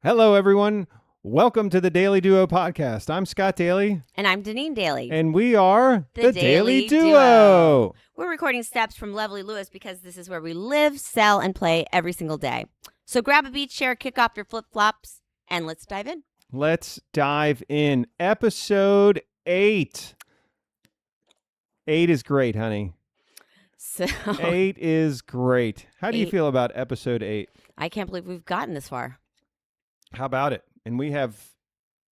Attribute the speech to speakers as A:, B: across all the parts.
A: Hello, everyone. Welcome to the Dailey Duo Podcast. I'm Scott Dailey.
B: And I'm Deneen Dailey.
A: And we are
B: the
A: Dailey
B: Duo.
A: Duo.
B: We're recording steps from Lovely Lewis because this is where we live, sell, and play every single day. So grab a beach chair, kick off your flip-flops, and let's dive in.
A: Let's dive in. Episode 8. 8 is great, honey.
B: So
A: 8 is great. How do you feel about episode 8?
B: I can't believe we've gotten this far.
A: How about it? And we have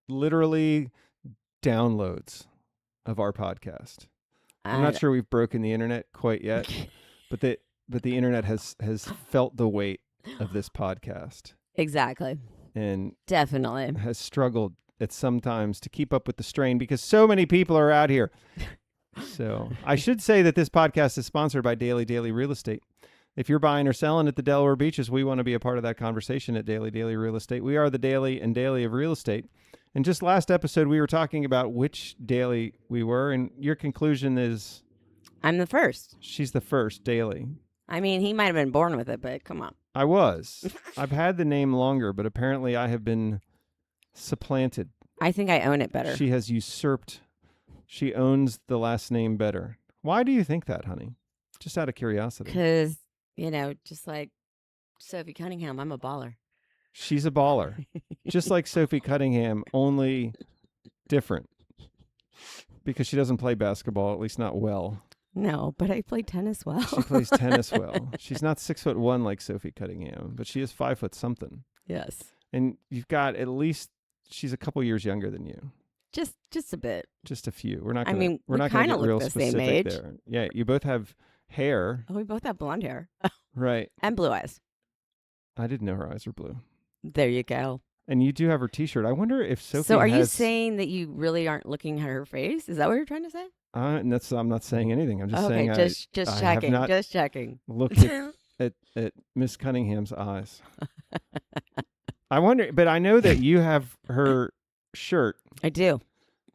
A: literally downloads of our podcast. I'm not sure we've broken the internet quite yet, but the internet has felt the weight of this podcast.
B: Exactly.
A: And
B: definitely
A: has struggled at some times to keep up with the strain because so many people are out here. So I should say that this podcast is sponsored by Dailey Real Estate. If you're buying or selling at the Delaware beaches, we want to be a part of that conversation at Dailey Real Estate. We are the Dailey and Dailey of real estate. And just last episode, we were talking about which Dailey we were, and your conclusion is...
B: I'm the first.
A: She's the first Dailey.
B: I mean, he might have been born with it, but come on.
A: I was. I've had the name longer, but apparently I have been supplanted.
B: I think I own it better.
A: She has usurped. She owns the last name better. Why do you think that, honey? Just out of curiosity.
B: Because... just like Sophie Cunningham, I'm a baller.
A: She's a baller. Just like Sophie Cunningham, only different. Because she doesn't play basketball, at least not well.
B: No, but I play tennis well.
A: She plays tennis well. She's not 6'1" like Sophie Cunningham, but she is 5 foot something.
B: Yes.
A: And you've got at least, she's a couple years younger than you.
B: Just a bit.
A: Just a few. We're not gonna,
B: we
A: not
B: kind
A: gonna
B: of
A: get real
B: look the same
A: specific
B: age.
A: there. Yeah, you both have hair.
B: Oh, we both have blonde hair.
A: Right.
B: And blue eyes.
A: I didn't know her eyes were blue.
B: There you go.
A: And you do have her T-shirt. I wonder if Sophie
B: So are you saying that you really aren't looking at her face? Is that what you're trying to say?
A: I'm not saying anything. I'm just saying
B: just checking. Just checking.
A: Looked at Miss Cunningham's eyes. I wonder, but I know that you have her shirt.
B: I do.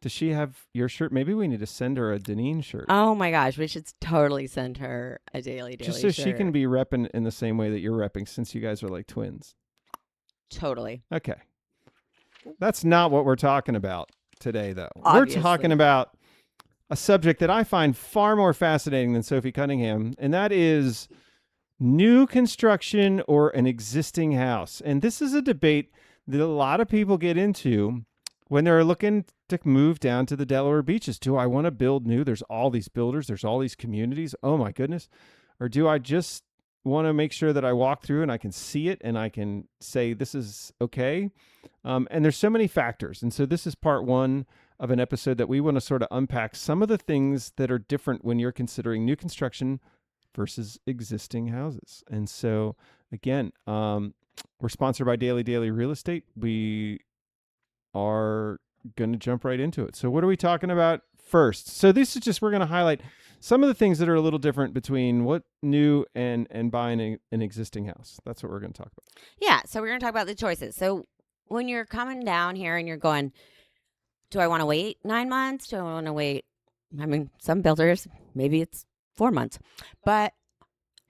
A: Does she have your shirt? Maybe we need to send her a Deneen shirt.
B: Oh my gosh, we should totally send her a Dailey
A: just so
B: shirt.
A: she can be repping in the same way that you're repping, since you guys are like twins.
B: Totally.
A: Okay. That's not what we're talking about today, though.
B: Obviously.
A: We're talking about a subject that I find far more fascinating than Sophie Cunningham, and that is new construction or an existing house. And this is a debate that a lot of people get into when they're looking to move down to the Delaware beaches. Do I want to build new? There's all these builders. There's all these communities. Oh, my goodness. Or do I just want to make sure that I walk through and I can see it and I can say this is okay? And there's so many factors. And so this is part one of an episode that we want to sort of unpack some of the things that are different when you're considering new construction versus existing houses. And so, again, we're sponsored by Dailey Real Estate. We are going to jump right into it. So what are we talking about first? So this is just, we're going to highlight some of the things that are a little different between what new and buying an existing house. That's what we're going to talk about.
B: Yeah. So we're going to talk about the choices. So when you're coming down here and you're going, do I want to wait 9 months? Do I want to wait? I mean, some builders, maybe it's 4 months, but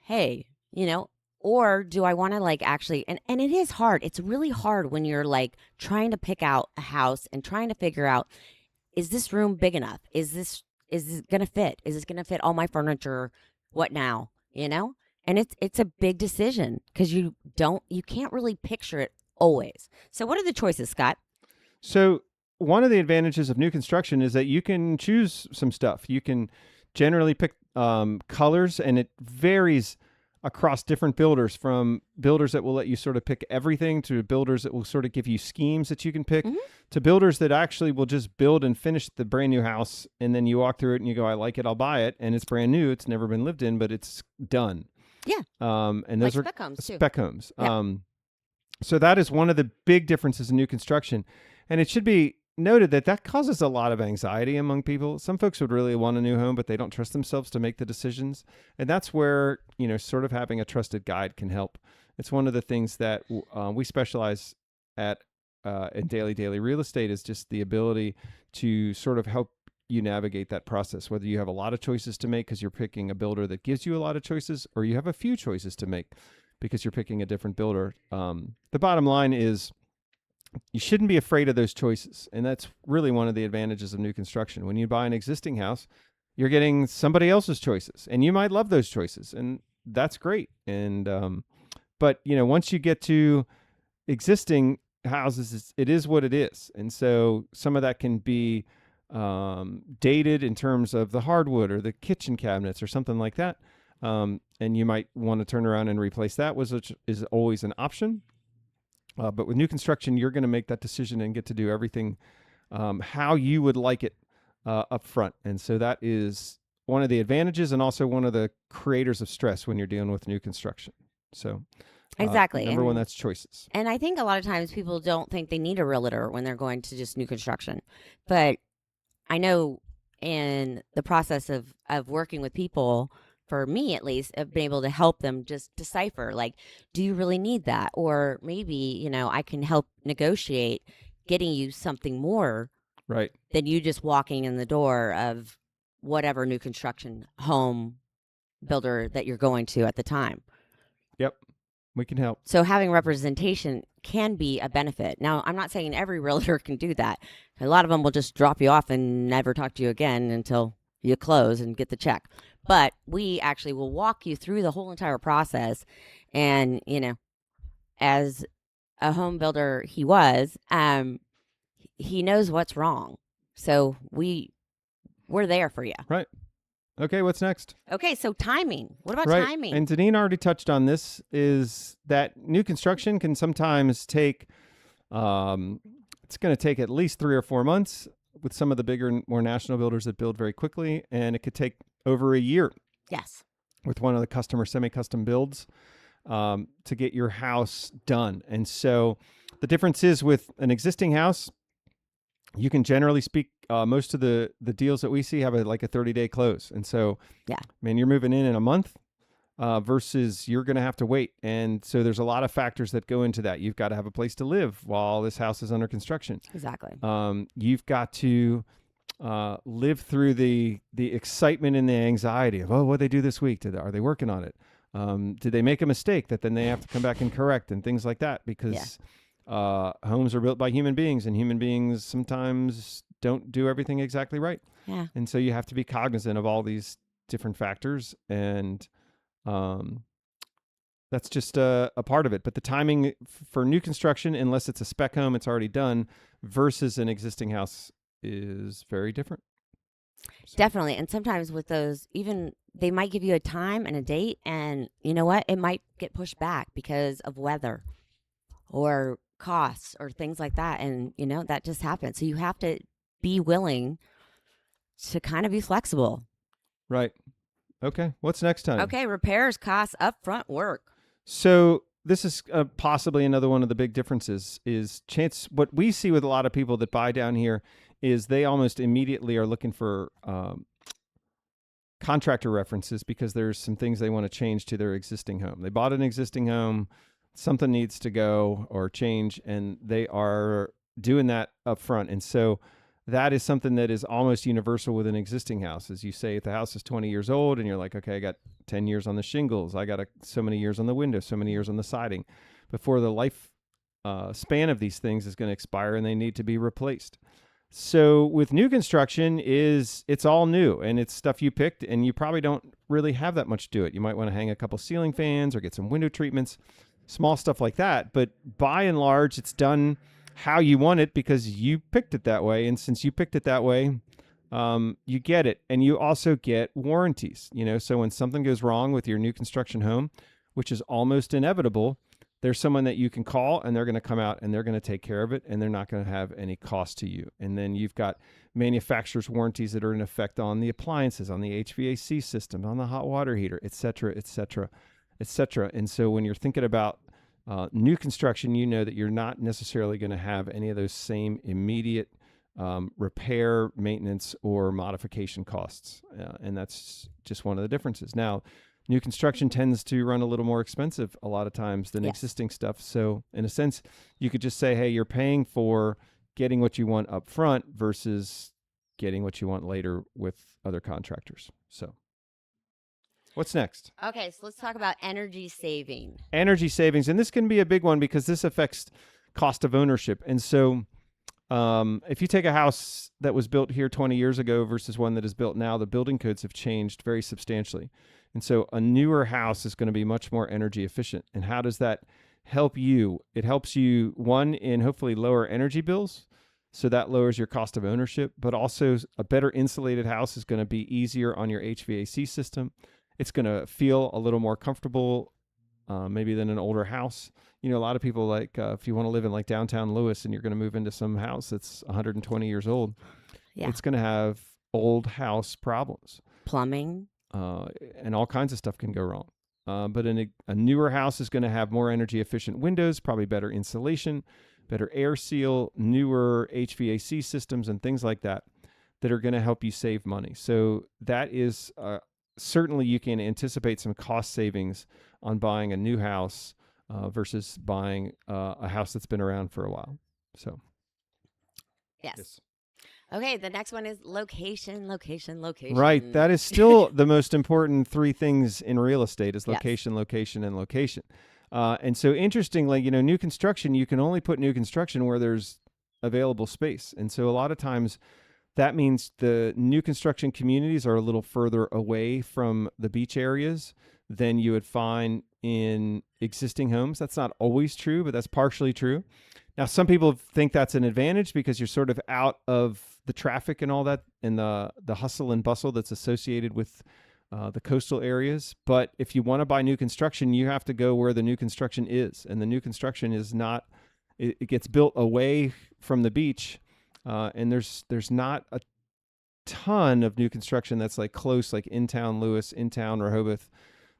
B: hey, or do I want to actually, and it is hard. It's really hard when you're trying to pick out a house and trying to figure out, is this room big enough? Is this going to fit? Is this going to fit all my furniture? What now? And it's a big decision because you can't really picture it always. So what are the choices, Scott?
A: So one of the advantages of new construction is that you can choose some stuff. You can generally pick colors, and it varies across different builders, from builders that will let you sort of pick everything to builders that will sort of give you schemes that you can pick, to builders that actually will just build and finish the brand new house. And then you walk through it and you go, I like it, I'll buy it. And it's brand new. It's never been lived in, but it's done.
B: Yeah.
A: And those are
B: spec homes too.
A: Spec homes.
B: Yeah.
A: So that is one of the big differences in new construction. And it should be noted that causes a lot of anxiety among people. Some folks would really want a new home, but they don't trust themselves to make the decisions. And that's where, sort of having a trusted guide can help. It's one of the things that we specialize at in Dailey Real Estate, is just the ability to sort of help you navigate that process, whether you have a lot of choices to make because you're picking a builder that gives you a lot of choices, or you have a few choices to make because you're picking a different builder. The bottom line is you shouldn't be afraid of those choices. And that's really one of the advantages of new construction. When you buy an existing house, you're getting somebody else's choices, and you might love those choices, and that's great. And but once you get to existing houses, it is what it is. And so some of that can be dated in terms of the hardwood or the kitchen cabinets or something like that. And you might want to turn around and replace that, which is always an option. But with new construction, you're going to make that decision and get to do everything how you would like it up front. And so that is one of the advantages, and also one of the creators of stress when you're dealing with new construction. So
B: Exactly.
A: number one, that's choices.
B: And I think a lot of times people don't think they need a realtor when they're going to just new construction. But I know in the process of working with people, for me at least, I've been able to help them just decipher, like, do you really need that? Or maybe, I can help negotiate getting you something more
A: Right.
B: than you just walking in the door of whatever new construction home builder that you're going to at the time.
A: Yep. We can help.
B: So having representation can be a benefit. Now, I'm not saying every realtor can do that. A lot of them will just drop you off and never talk to you again until you close and get the check. But we actually will walk you through the whole entire process. And, as a home builder he was, he knows what's wrong. So we're there for you.
A: Right. Okay, what's next?
B: Okay, so timing. What about
A: Right.
B: timing?
A: And Deneen already touched on this, is that new construction can sometimes take, it's going to take at least 3 or 4 months with some of the bigger, more national builders that build very quickly. And it could take over a year
B: Yes.
A: with one of the customer semi-custom builds to get your house done. And so the difference is, with an existing house, you can generally speak, most of the deals that we see have like a 30-day close. And so,
B: Yeah.
A: you're moving in a month versus you're going to have to wait. And so there's a lot of factors that go into that. You've got to have a place to live while this house is under construction.
B: Exactly.
A: You've got to live through the excitement and the anxiety of, what they do this week? Are they working on it? Did they make a mistake that then they have to come back and correct, and things like that? Because homes are built by human beings, and human beings sometimes don't do everything exactly right.
B: Yeah.
A: And so you have to be cognizant of all these different factors, and that's just a part of it. But the timing for new construction, unless it's a spec home, it's already done, versus an existing house, is very different. So.
B: Definitely. And sometimes with those, even they might give you a time and a date, and you know what? It might get pushed back because of weather or costs or things like that. And, that just happens. So you have to be willing to kind of be flexible.
A: Right. Okay. What's next time?
B: Okay. Repairs, costs, upfront work.
A: So this is possibly another one of the big differences is what we see with a lot of people that buy down here is they almost immediately are looking for contractor references because there's some things they want to change to their existing home. They bought an existing home, something needs to go or change, and they are doing that up front. And so that is something that is almost universal with an existing house. As you say, if the house is 20 years old and you're like, okay, I got 10 years on the shingles, I got so many years on the window, so many years on the siding, before the life span of these things is going to expire and they need to be replaced. So with new construction, it's all new, and it's stuff you picked, and you probably don't really have that much to it. You might want to hang a couple ceiling fans or get some window treatments, small stuff like that. But by and large, it's done how you want it because you picked it that way. And since you picked it that way, you get it. And you also get warranties, so when something goes wrong with your new construction home, which is almost inevitable, there's someone that you can call, and they're going to come out and they're going to take care of it, and they're not going to have any cost to you. And then you've got manufacturer's warranties that are in effect on the appliances, on the HVAC system, on the hot water heater, et cetera, et cetera, et cetera. And so when you're thinking about new construction, you know that you're not necessarily going to have any of those same immediate repair, maintenance, or modification costs. And that's just one of the differences. Now, new construction tends to run a little more expensive a lot of times than existing stuff. So in a sense, you could just say, hey, you're paying for getting what you want up front versus getting what you want later with other contractors. So what's next?
B: Okay, so let's talk about energy saving.
A: Energy savings. And this can be a big one because this affects cost of ownership. And so if you take a house that was built here 20 years ago versus one that is built now, the building codes have changed very substantially. And so a newer house is going to be much more energy efficient. And how does that help you? It helps you, one, in hopefully lower energy bills. So that lowers your cost of ownership, but also a better insulated house is going to be easier on your HVAC system. It's going to feel a little more comfortable, maybe than an older house. You know, a lot of people if you want to live in like downtown Lewis and you're going to move into some house that's 120 years old, it's going to have old house problems.
B: Plumbing.
A: And all kinds of stuff can go wrong. But a newer house is going to have more energy efficient windows, probably better insulation, better air seal, newer HVAC systems and things like that are going to help you save money. So that is certainly you can anticipate some cost savings on buying a new house versus buying a house that's been around for a while. So,
B: yes. Okay, the next one is location.
A: Right. That is still the most important three things in real estate is location, location, and location. And so interestingly, you know, new construction, you can only put new construction where there's available space. And so a lot of times that means the new construction communities are a little further away from the beach areas than you would find in existing homes. That's not always true, but that's partially true. Now, some people think that's an advantage because you're sort of out of the traffic and all that and the hustle and bustle that's associated with the coastal areas. But if you want to buy new construction, you have to go where the new construction is. And the new construction is not, it gets built away from the beach. And there's not a ton of new construction that's like close, like in town Lewis, in town Rehoboth,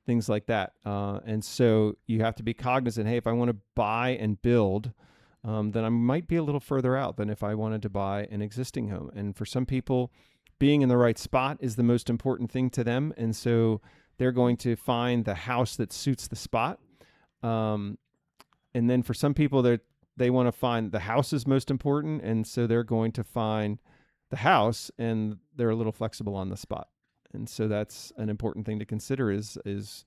A: things like that. And so you have to be cognizant, hey, if I want to buy and build, then I might be a little further out than if I wanted to buy an existing home. And for some people, being in the right spot is the most important thing to them. And so they're going to find the house that suits the spot. And then for some people, they want to find the house is most important. And so they're going to find the house and they're a little flexible on the spot. And so that's an important thing to consider is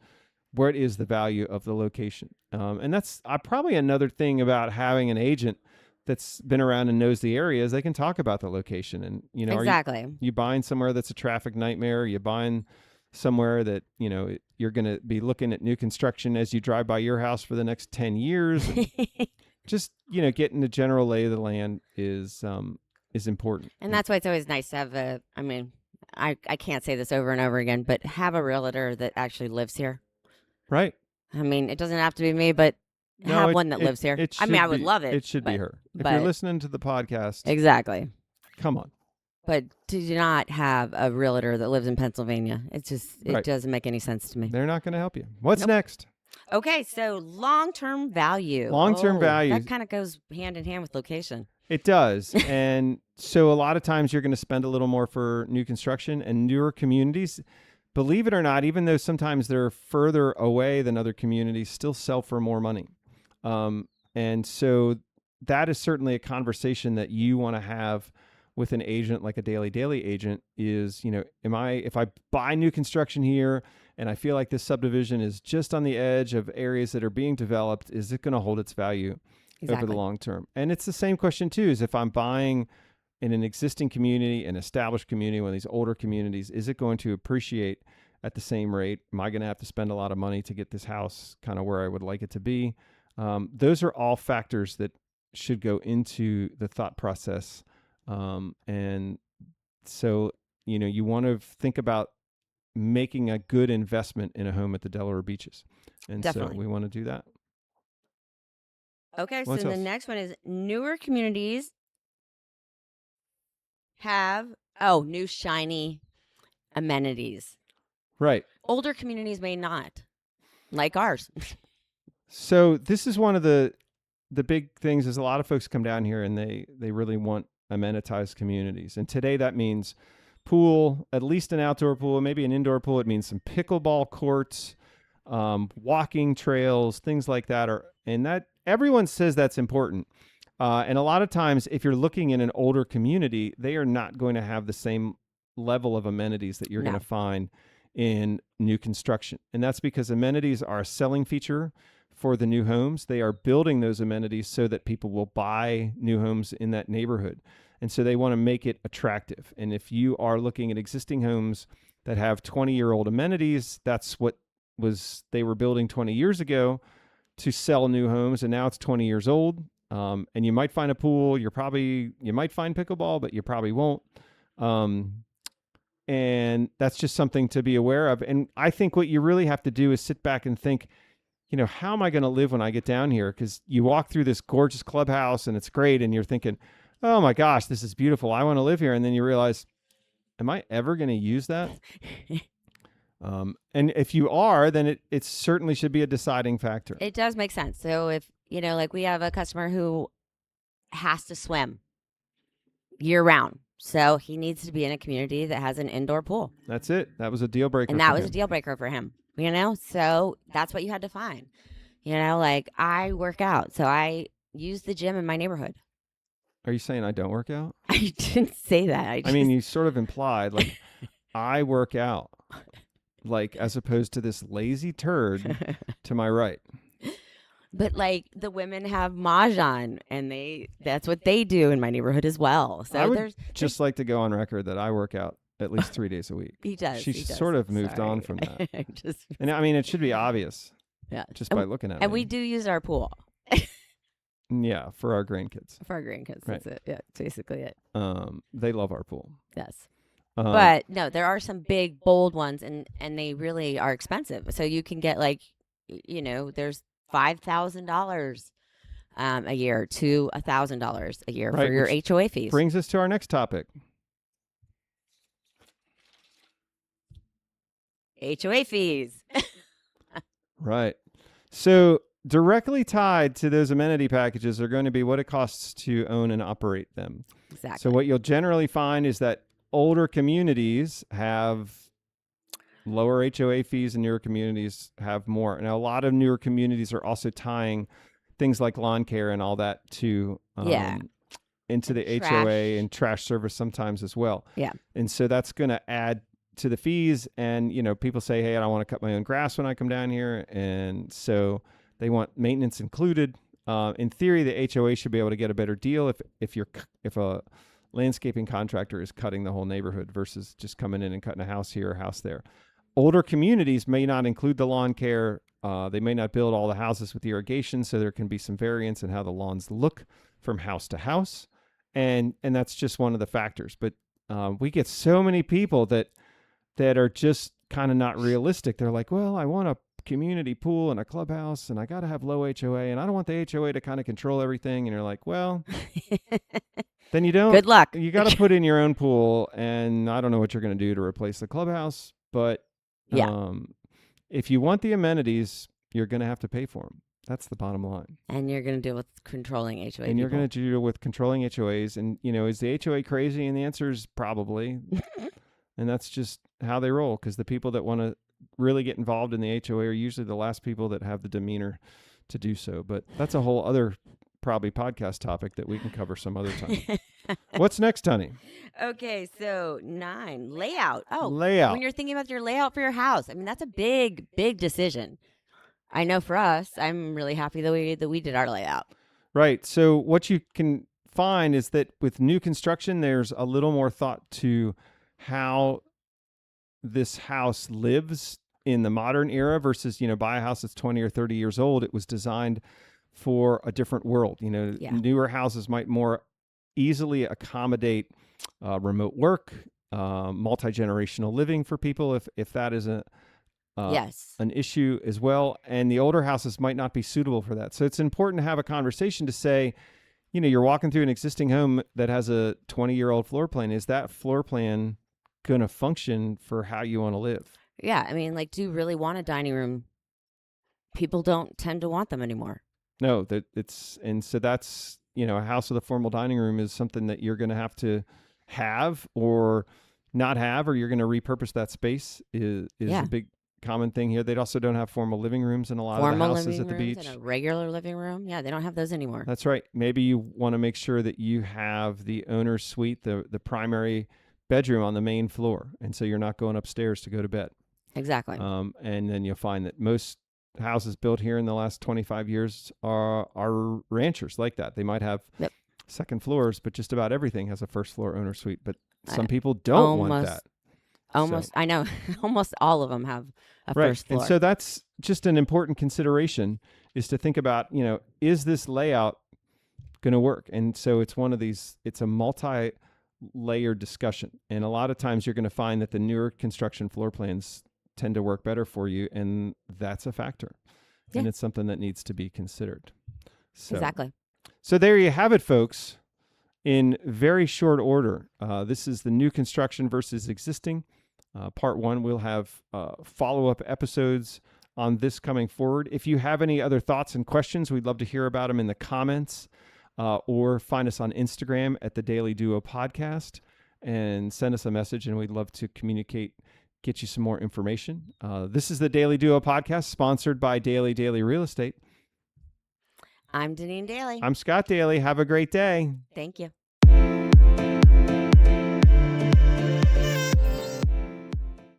A: what is the value of the location? And that's probably another thing about having an agent that's been around and knows the area is they can talk about the location. And, you know,
B: exactly.
A: You buying somewhere that's a traffic nightmare? Are you buying somewhere that, you know, you're going to be looking at new construction as you drive by your house for the next 10 years? Just, you know, getting the general lay of the land is important.
B: And that's why it's always nice to have I can't say this over and over again, but have a realtor that actually lives here.
A: Right.
B: I mean, it doesn't have to be me, but have one that lives here. I would love it.
A: It should be her. If you're listening to the podcast.
B: Exactly.
A: Come on.
B: But do not have a realtor that lives in Pennsylvania. It doesn't make any sense to me.
A: They're not going to help you. What's next?
B: Okay, so long-term value.
A: Long-term value.
B: That kind of goes hand in hand with location.
A: It does. And so a lot of times you're going to spend a little more for new construction and newer communities. Believe it or not, even though sometimes they're further away than other communities, still sell for more money. And so that is certainly a conversation that you want to have with an agent like a Dailey agent is, you know, if I buy new construction here and I feel like this subdivision is just on the edge of areas that are being developed, is it going to hold its value over the long term? And it's the same question too, is if I'm buying in an existing community, an established community, one of these older communities, is it going to appreciate at the same rate? Am I going to have to spend a lot of money to get this house kind of where I would like it to be? Those are all factors that should go into the thought process. And so, you know, you want to think about making a good investment in a home at the Delaware beaches. And
B: Definitely.
A: So we want to do that.
B: Okay. So the next one is newer communities have, new shiny amenities.
A: Right.
B: Older communities may not, like ours.
A: So this is one of the big things is a lot of folks come down here and they really want amenitized communities. And today that means pool, at least an outdoor pool, maybe an indoor pool. It means some pickleball courts, walking trails, things like that. And that everyone says that's important. And a lot of times if you're looking in an older community, they are not going to have the same level of amenities that you're going to find in new construction. And that's because amenities are a selling feature for the new homes. They are building those amenities so that people will buy new homes in that neighborhood. And so they want to make it attractive. And if you are looking at existing homes that have 20-year-old amenities, that's what they were building 20 years ago to sell new homes. And now it's 20 years old. And you might find a pool. You might find pickleball, but you probably won't. And that's just something to be aware of. And I think what you really have to do is sit back and think, how am I going to live when I get down here? Because you walk through this gorgeous clubhouse and it's great. And you're thinking, oh my gosh, this is beautiful. I want to live here. And then you realize, am I ever going to use that? And if you are, then it certainly should be a deciding factor.
B: It does make sense. So if, like we have a customer who has to swim year round. So he needs to be in a community that has an indoor pool.
A: That's it. That was a deal breaker.
B: And that was a deal breaker for him, So that's what you had to find. Like I work out. So I use the gym in my neighborhood.
A: Are you saying I don't work out?
B: I didn't say that.
A: I mean, you sort of implied like I work out, like as opposed to this lazy turd to my right.
B: But like the women have mahjong, and that's what they do in my neighborhood as well. So
A: I would just like to go on record that I work out at least 3 days a week.
B: He does.
A: She sort of moved on from that. And I mean, it should be obvious.
B: Yeah.
A: Just by looking at it.
B: And we do use our pool.
A: Yeah, for our grandkids.
B: For our grandkids, right. That's it. Yeah, that's basically it.
A: They love our pool.
B: Yes. But no, there are some big, bold ones, and they really are expensive. So you can get like, there's $5,000 a year to $1,000 a year for your HOA fees.
A: Brings us to our next topic.
B: HOA fees.
A: Right. So directly tied to those amenity packages are going to be what it costs to own and operate them.
B: Exactly.
A: So what you'll generally find is that older communities have lower HOA fees and newer communities have more. Now, a lot of newer communities are also tying things like lawn care and all that to into the
B: trash.
A: HOA and trash service sometimes as well.
B: Yeah.
A: And so that's going to add to the fees. And, people say, hey, I don't want to cut my own grass when I come down here. And so they want maintenance included. In theory, the HOA should be able to get a better deal if a landscaping contractor is cutting the whole neighborhood versus just coming in and cutting a house here or a house there. Older communities may not include the lawn care. They may not build all the houses with irrigation, so there can be some variance in how the lawns look from house to house. And that's just one of the factors. But we get so many people that are just kind of not realistic. They're like, well, I want a community pool and a clubhouse, and I got to have low HOA, and I don't want the HOA to kind of control everything. And you're like, well, then you don't.
B: Good luck.
A: You got to put in your own pool, and I don't know what you're going to do to replace the clubhouse, but if you want the amenities, you're going to have to pay for them. That's the bottom line.
B: And you're going to deal with controlling HOA.
A: And you're going to deal with controlling HOAs. And, is the HOA crazy? And the answer is probably. And that's just how they roll, because the people that want to really get involved in the HOA are usually the last people that have the demeanor to do so. But that's a whole other probably podcast topic that we can cover some other time. What's next, honey?
B: Okay, so 9, layout. Oh,
A: layout.
B: When you're thinking about your layout for your house, I mean, that's a big, big decision. I know for us, I'm really happy that we did our layout.
A: Right. So what you can find is that with new construction, there's a little more thought to how this house lives in the modern era versus, buy a house that's 20 or 30 years old. It was designed for a different world. Newer houses might more easily accommodate remote work, multi-generational living for people if that is an issue as well. And the older houses might not be suitable for that. So it's important to have a conversation to say, you're walking through an existing home that has a 20-year-old floor plan. Is that floor plan going to function for how you want to live?
B: Yeah. I mean, do you really want a dining room? People don't tend to want them anymore.
A: No, so that's, a house with a formal dining room is something that you're going to have or not have, or you're going to repurpose that space is a big common thing here. They also don't have formal living rooms in a lot of the houses at the beach.
B: And a regular living room. Yeah, they don't have those anymore.
A: That's right. Maybe you want to make sure that you have the owner's suite, the primary bedroom on the main floor. And so you're not going upstairs to go to bed.
B: Exactly.
A: And then you'll find that most houses built here in the last 25 years are ranchers like that. They might have
B: Yep.
A: second floors, but just about everything has a first floor owner suite. But
B: I-
A: some people don't want
B: almost-
A: that.
B: Almost, I know, almost all of them have a
A: Right.
B: first floor.
A: And so that's just an important consideration, is to think about, is this layout going to work? And so it's one of these, it's a multi-layered discussion. And a lot of times you're going to find that the newer construction floor plans tend to work better for you. And that's a factor.
B: Yeah.
A: And it's something that needs to be considered. So,
B: Exactly.
A: So there you have it, folks. In very short order, this is the new construction versus existing. Part 1, we'll have follow-up episodes on this coming forward. If you have any other thoughts and questions, we'd love to hear about them in the comments, or find us on Instagram at the Dailey Duo Podcast and send us a message, and we'd love to communicate, get you some more information. This is the Dailey Duo Podcast, sponsored by Dailey Real Estate.
B: I'm Deneen Dailey.
A: I'm Scott Dailey. Have a great day.
B: Thank you.